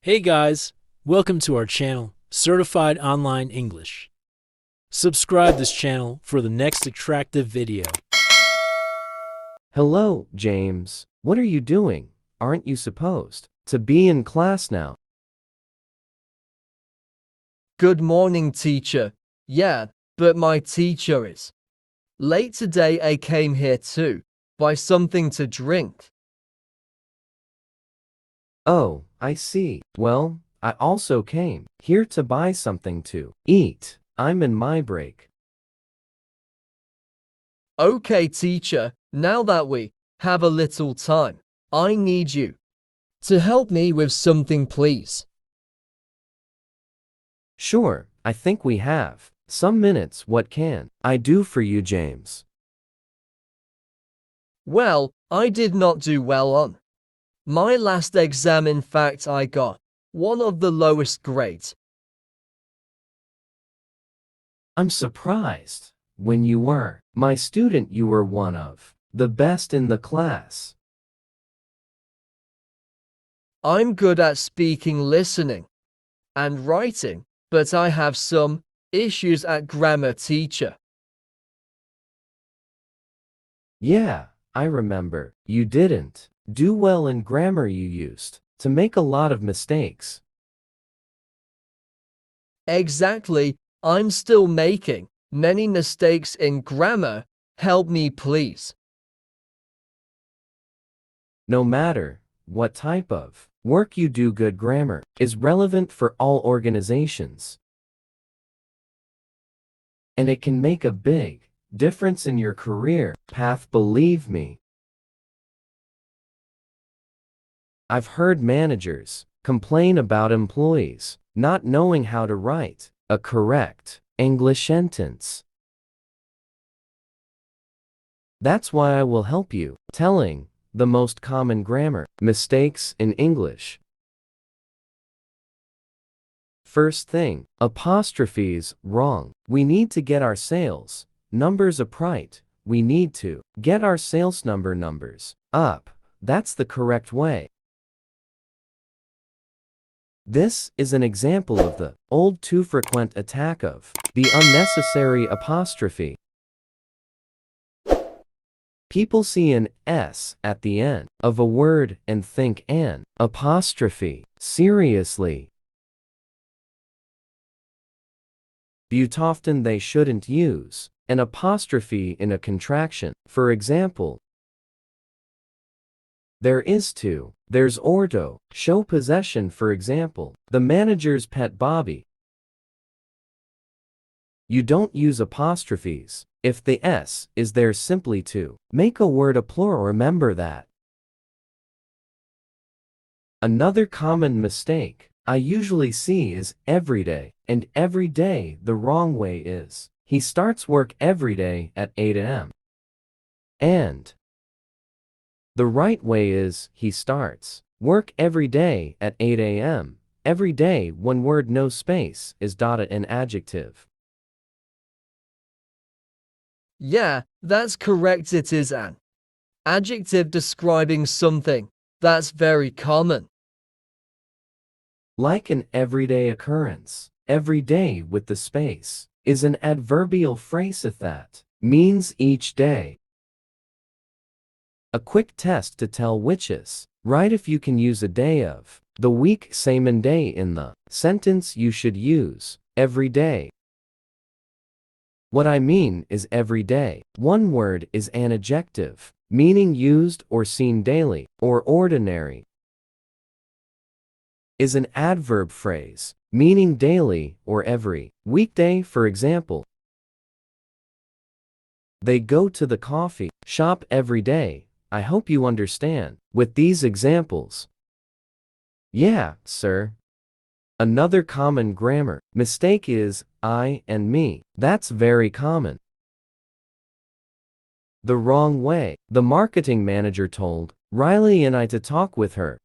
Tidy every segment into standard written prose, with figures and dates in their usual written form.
Hey guys, welcome to our channel, Certified Online English. Subscribe this channel for the next attractive video. Hello, James. What are you doing? Aren't you supposed to be in class now? Good morning, teacher. Yeah, but my teacher is late today. I came here to buy something to drink. Oh, I see. Well, I also came here to buy something to eat. I'm in my break. Okay, teacher, now that we have a little time, I need you to help me with something, please. Sure, I think we have some minutes. What can I do for you, James? Well, I did not do well on my last exam. In fact, I got one of the lowest grades. I'm surprised. When you were my student, you were one of the best in the class. I'm good at speaking, listening, and writing, but I have some issues at grammar, teacher. Yeah, I remember. You didn't do well in grammar. You used to make a lot of mistakes. Exactly, I'm still making many mistakes in grammar. Help me, please. No matter what type of work you do, good grammar is relevant for all organizations. And it can make a big difference in your career path, believe me. I've heard managers complain about employees not knowing how to write a correct English sentence. That's why I will help you telling the most common grammar mistakes in English. First thing, apostrophes wrong. We need to get our sales numbers upright. We need to get our sales numbers up. That's the correct way. This is an example of the old too frequent attack of the unnecessary apostrophe. People see an S at the end of a word and think an apostrophe. Seriously. But often they shouldn't use an apostrophe in a contraction. For example, there is to, there's or to show possession. For example, the manager's pet Bobby. You don't use apostrophes if the S is there simply to make a word a plural. Remember that. Another common mistake I usually see is every day, and every day the wrong way is he starts work every day at 8 a.m. and the right way is he starts work every day at 8 a.m. Every day, one word, no space, is dotted an adjective. Yeah, that's correct. It is an adjective describing something. That's very common. Like an everyday occurrence, every day with the space is an adverbial phrase that means each day. A quick test to tell which is right: if you can use a day of the week, same and day in the sentence, you should use every day. What I mean is every day, one word, is an adjective, meaning used or seen daily, or ordinary is an adverb phrase, meaning daily or every weekday. For example, they go to the coffee shop every day. I hope you understand with these examples. Yeah, sir. Another common grammar mistake is I and me. That's very common. The wrong way. The marketing manager told Riley and I to talk with her.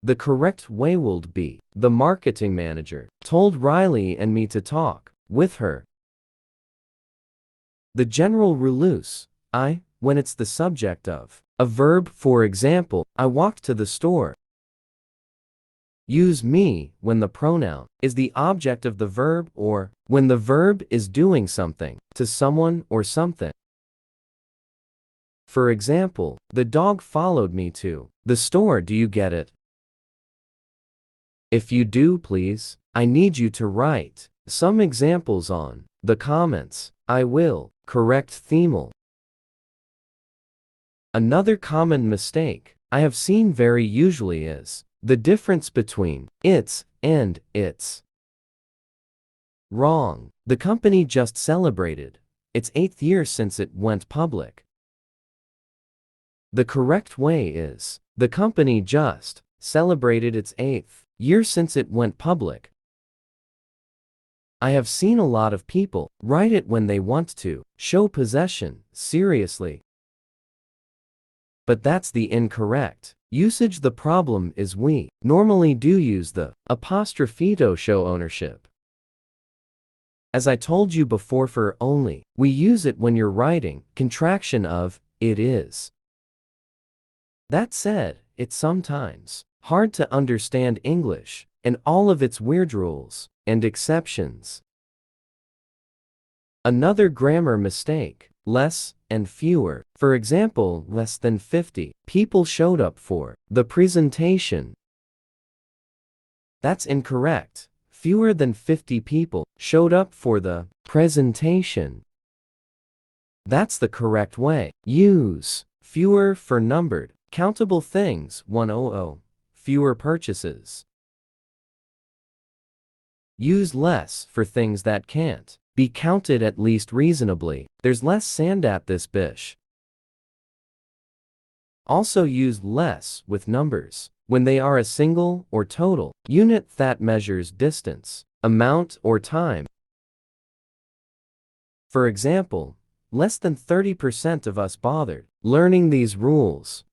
The correct way would be the marketing manager told Riley and me to talk with her. The general rule is I when it's the subject of a verb. For example, I walked to the store. Use me when the pronoun is the object of the verb or when the verb is doing something to someone or something. For example, the dog followed me to the store. Do you get it? If you do, please, I need you to write some examples on the comments. I will correct themal. Another common mistake I have seen very usually is the difference between it's and its. Wrong. The company just celebrated its 8th year since it went public. The correct way is the company just celebrated its 8th year since it went public. I have seen a lot of people write it when they want to show possession, seriously. But that's the incorrect usage. The problem is we normally do use the apostrophe to show ownership. As I told you before, for only, we use it when you're writing contraction of it is. That said, it's sometimes hard to understand English and all of its weird rules and exceptions. Another grammar mistake, less and fewer. For example, less than 50 people showed up for the presentation. That's incorrect. Fewer than 50 people showed up for the presentation. That's the correct way. Use fewer for numbered, countable things. 100. Fewer purchases. Use less for things that can't be counted, at least reasonably. There's less sand at this beach. Also use less with numbers when they are a single or total unit that measures distance, amount, or time. For example, less than 30% of us bothered learning these rules.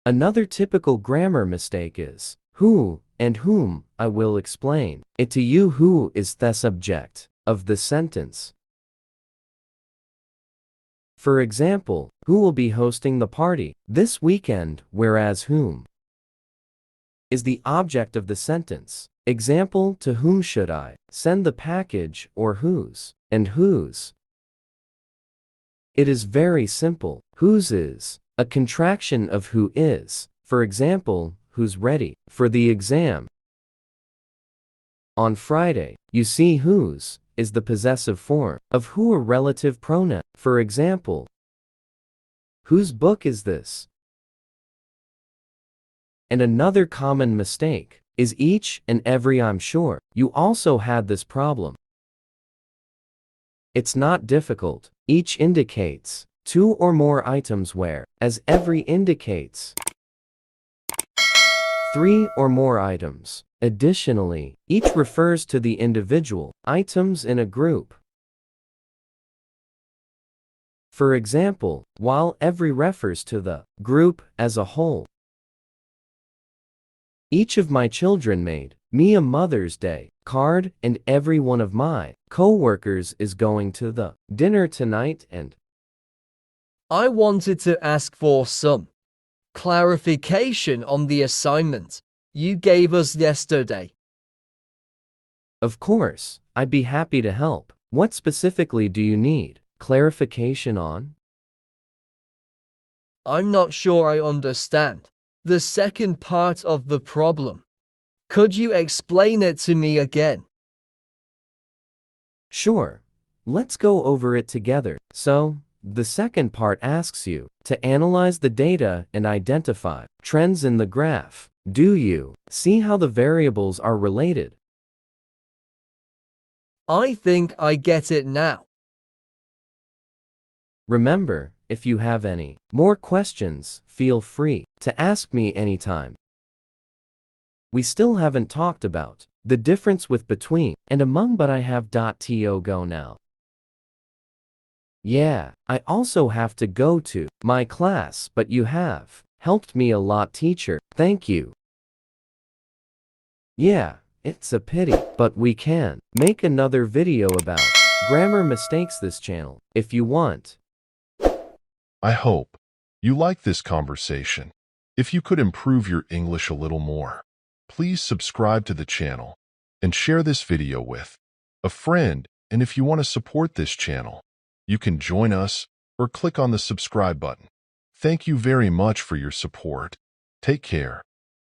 Another typical grammar mistake is who and whom. I will explain it to you. Who is the subject of the sentence. For example, who will be hosting the party this weekend, whereas whom is the object of the sentence. Example, to whom should I send the package, or whose and whose. It is very simple. Whose is a contraction of who is. For example, who's ready for the exam. On Friday, you see whose is the possessive form of who, a relative pronoun. For example, whose book is this? And another common mistake is each and every. I'm sure you also had this problem. It's not difficult. Each indicates two or more items, whereas every indicates three or more items. Additionally, each refers to the individual items in a group. For example, while every refers to the group as a whole. Each of my children made me a Mother's Day card, and every one of my co-workers is going to the dinner tonight. And I wanted to ask for some clarification on the assignment you gave us yesterday. of course, I'd be happy to help. What specifically do you need clarification on? I'm not sure I understand the second part of the problem. Could you explain it to me again? Sure. Let's go over it together. So, the second part asks you to analyze the data and identify trends in the graph. Do you see how the variables are related? I think I get it now. Remember, if you have any more questions, feel free to ask me anytime. We still haven't talked about the difference with between and among, but I have to go now. Yeah, I also have to go to my class, but you have helped me a lot, teacher. Thank you. Yeah, it's a pity, but we can make another video about grammar mistakes this channel if you want. I hope you like this conversation. If you could improve your English a little more, Please subscribe to the channel and share this video with a friend. And if you want to support this channel, you can join us or click on the subscribe button. Thank you very much for your support. Take care.